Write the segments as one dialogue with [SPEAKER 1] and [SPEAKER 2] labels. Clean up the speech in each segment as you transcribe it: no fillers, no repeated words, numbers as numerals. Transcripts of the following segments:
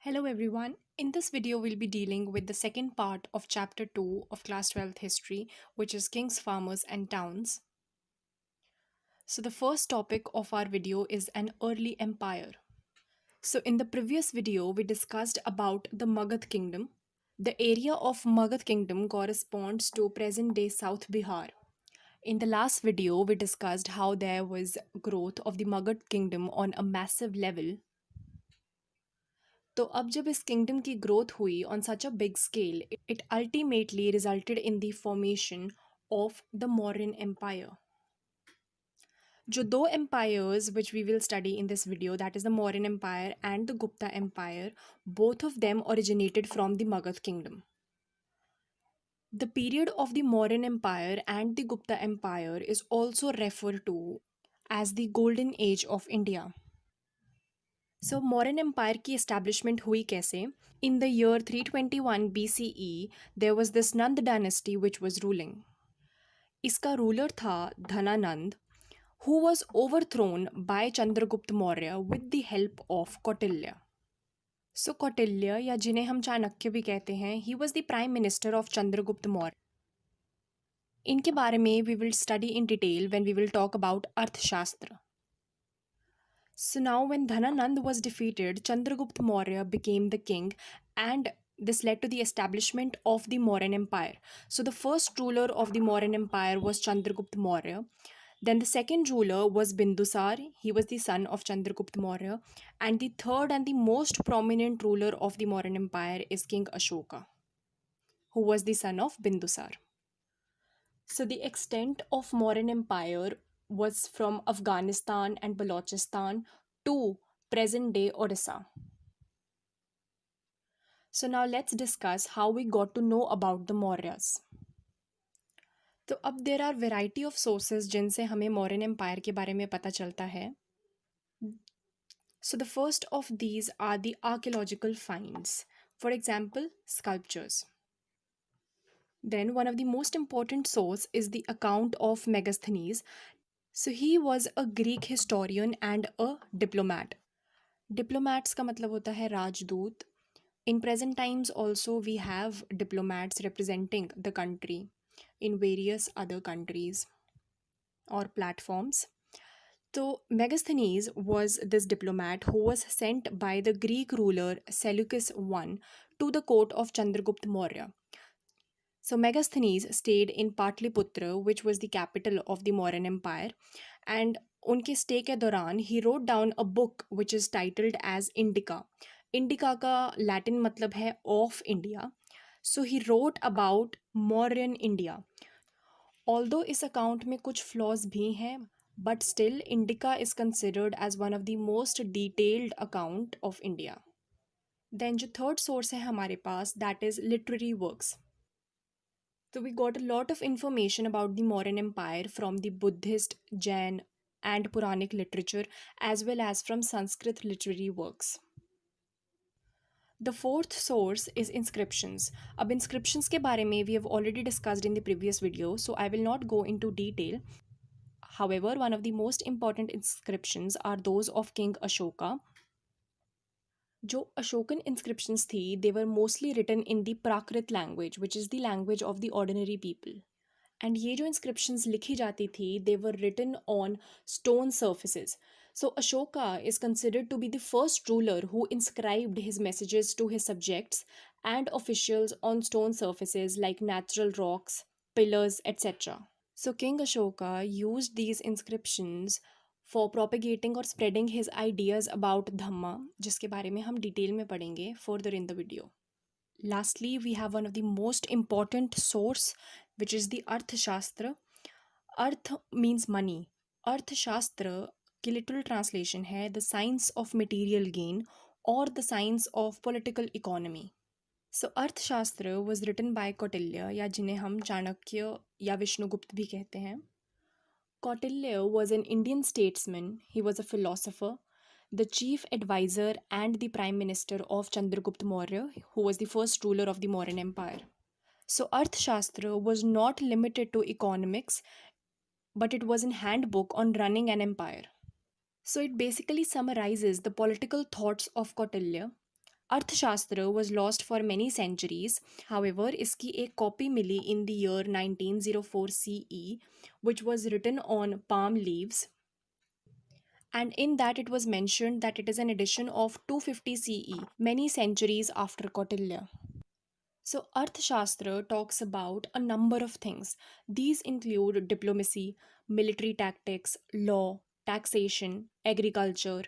[SPEAKER 1] Hello everyone. In this video, we'll be dealing with the second part of chapter 2 of class 12th history, which is kings, farmers, and towns. So, the first topic of our video is an early empire. So, in the previous video, we discussed about the Magad kingdom. The area of Magad kingdom corresponds to present day South Bihar. In the last video, we discussed how there was growth of the Magad kingdom on a massive level. तो अब जब इस kingdom की growth हुई on such a big scale it ultimately resulted in the formation of the Mauryan empire जो दो empires which we will study in this video that is the Mauryan empire and the Gupta empire both of them originated from the Magadha kingdom the period of the Mauryan empire and the Gupta empire is also refer to as the golden age of India so Mauryan empire की establishment हुई कैसे In the year 321 BCE, there was this Nand dynasty which was ruling. इसका ruler था Dhanananda, who was overthrown by Chandragupta Maurya with the help of Kautilya. So Kautilya या जिन्हें हम चाणक्य भी कहते हैं, he was the prime minister of Chandragupta Maurya. इनके बारे में we will study in detail when we will talk about अर्थशास्त्र. So now when Dhananand was defeated, Chandragupta Maurya became the king and this led to the establishment of the Mauryan Empire. So the first ruler of the Mauryan Empire was Chandragupta Maurya. Then the second ruler was Bindusar. He was the son of Chandragupta Maurya. And the third and the most prominent ruler of the Mauryan Empire is King Ashoka, who was the son of Bindusar. So the extent of Mauryan Empire was from Afghanistan and Balochistan to present day Odisha. So now let's discuss how we got to know about the Mauryas. तो अब there are variety of sources जिनसे हमें Mauryan empire के बारे में पता चलता है. So the first of these are the archaeological finds. For example, sculptures. Then one of the most important source is the account of Megasthenes. So he was a Greek historian and a diplomat. Diplomats का मतलब होता है राजदूत. In present times also we have diplomats representing the country in various other countries or platforms. So Megasthenes was this diplomat who was sent by the Greek ruler Seleucus I to the court of Chandragupta Maurya. So Megasthenes stayed in Patliputra, which was the capital of the Mauryan Empire, and उनके stay के दौरान he wrote down a book which is titled as Indica. Indica का Latin मतलब है of India. So he wrote about Mauryan India. Although इस account में कुछ flaws भी हैं, but still Indica is considered as one of the most detailed account of India. Then जो third source है हमारे पास, that is literary works. So we got a lot of information about the Mauryan Empire from the Buddhist, Jain and Puranic literature as well as from Sanskrit literary works. The fourth source is inscriptions. अब inscriptions के बारे में we have already discussed in the previous video, so I will not go into detail. However, one of the most important inscriptions are those of King Ashoka. जो Ashokan inscriptions थी they were mostly written in the Prakrit language which is the language of the ordinary people and ये जो inscriptions लिखी जाती थी they were written on stone surfaces. So Ashoka is considered to be the first ruler who inscribed his messages to his subjects and officials on stone surfaces like natural rocks, pillars etcetera. So King Ashoka used these inscriptions for propagating or spreading his ideas about Dhamma, जिसके बारे में हम detail में पढ़ेंगे further in the video. Lastly, we have one of the most important source, which is the अर्थशास्त्र. अर्थ means money. अर्थशास्त्र की literal translation है the science of material gain or the science of political economy. So अर्थशास्त्र was written by Kautilya या जिन्हें हम चाणक्य या विष्णुगुप्त भी कहते हैं. Kautilya was an Indian statesman. He was a philosopher, the chief advisor and the prime minister of Chandragupta Maurya, who was the first ruler of the Mauryan Empire. So Arthashastra was not limited to economics, but it was a handbook on running an empire. So it basically summarizes the political thoughts of Kautilya अर्थशास्त्र was lost for many centuries. However, इसकी एक copy मिली in the year 1904 CE, which was written on palm leaves, and in that it was mentioned that it is an edition of 250 CE, many centuries after Kautilya. So, Arthashastra talks about a number of things. These include diplomacy, military tactics, law, taxation, agriculture,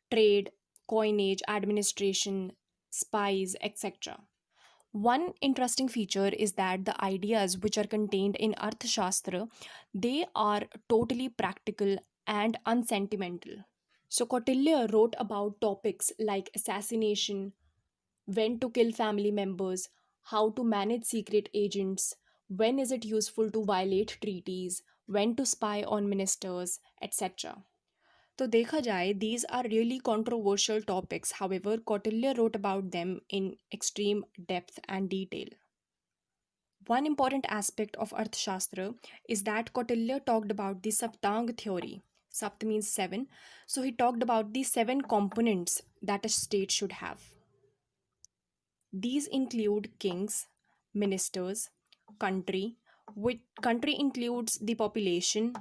[SPEAKER 1] trade, coinage, administration, spies, etc. One interesting feature is that the ideas which are contained in Arthashastra, they are totally practical and unsentimental. So Kautilya wrote about topics like assassination, when to kill family members, how to manage secret agents, when is it useful to violate treaties, when to spy on ministers, etc. तो देखा जाए these are really controversial topics. However, Kautilya wrote about them in extreme depth and detail. One important aspect of Arthashastra is that Kautilya talked about the Saptang theory. Sapt means seven. So he talked about the seven components that a state should have. These include kings, ministers, country, which country includes the population,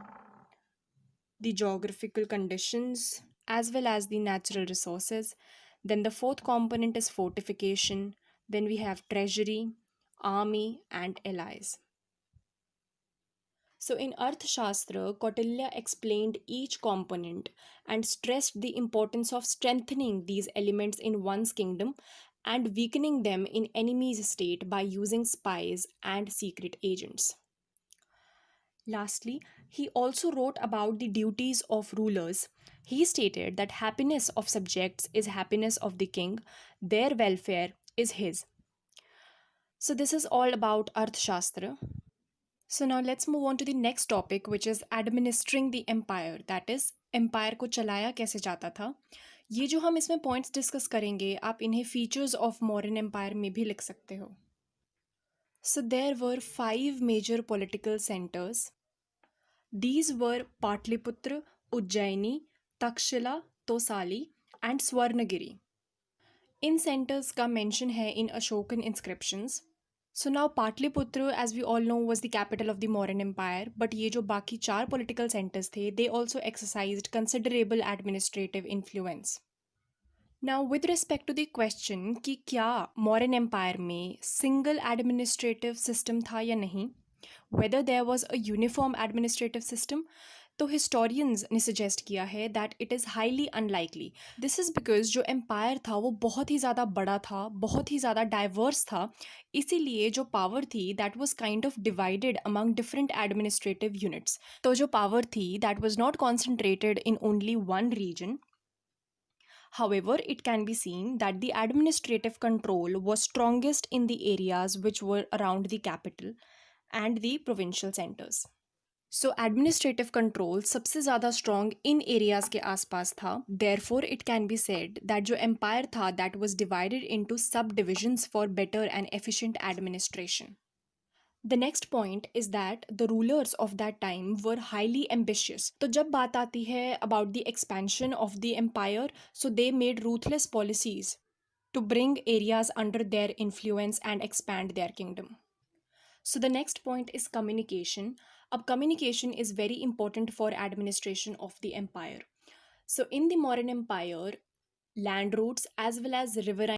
[SPEAKER 1] the geographical conditions, as well as the natural resources. Then the fourth component is fortification. Then we have treasury, army, and allies. So in Arthashastra, Kautilya explained each component and stressed the importance of strengthening these elements in one's kingdom and weakening them in enemy's state by using spies and secret agents. Lastly, he also wrote about the duties of rulers. He stated that happiness of subjects is happiness of the king, their welfare is his. So this is all about Arthashastra. So now let's move on to the next topic, which is administering the empire. That is, empire को चलाया कैसे जाता था. ये जो हम इसमें points discuss करेंगे, आप इन्हें फीचर्स ऑफ मौर्यन एम्पायर में भी लिख सकते हो. So there were 5 major political centers. These were Patliputra, Ujjaini, Takshila, Tosali, and Swarnagiri. In centers का mention है in Ashokan inscriptions. So now Patliputra, as we all know, was the capital of the Mauryan Empire, but ये जो बाकी 4 political centers थे, they also exercised considerable administrative influence. Now, with respect to the question कि क्या Mauryan Empire में single administrative system था या नहीं, whether there was a uniform administrative system, तो historians ने suggest किया है that it is highly unlikely. This is because जो empire था वो बहुत ही ज़्यादा बड़ा था, बहुत ही ज़्यादा diverse था, इसीलिए जो power थी that was kind of divided among different administrative units. तो जो power थी that was not concentrated in only one region. However, it can be seen that the administrative control was strongest in the areas which were around the capital and the provincial centers. So administrative control सबसे ज़्यादा strong in areas के आसपास था. Therefore, it can be said that जो empire था that was divided into subdivisions for better and efficient administration. The next point is that the rulers of that time were highly ambitious. तो जब बात आती है about the expansion of the empire, so they made ruthless policies to bring areas under their influence and expand their kingdom. So the next point is communication. अब communication is very important for administration of the empire. So in the Mauryan Empire, land routes as well as riverine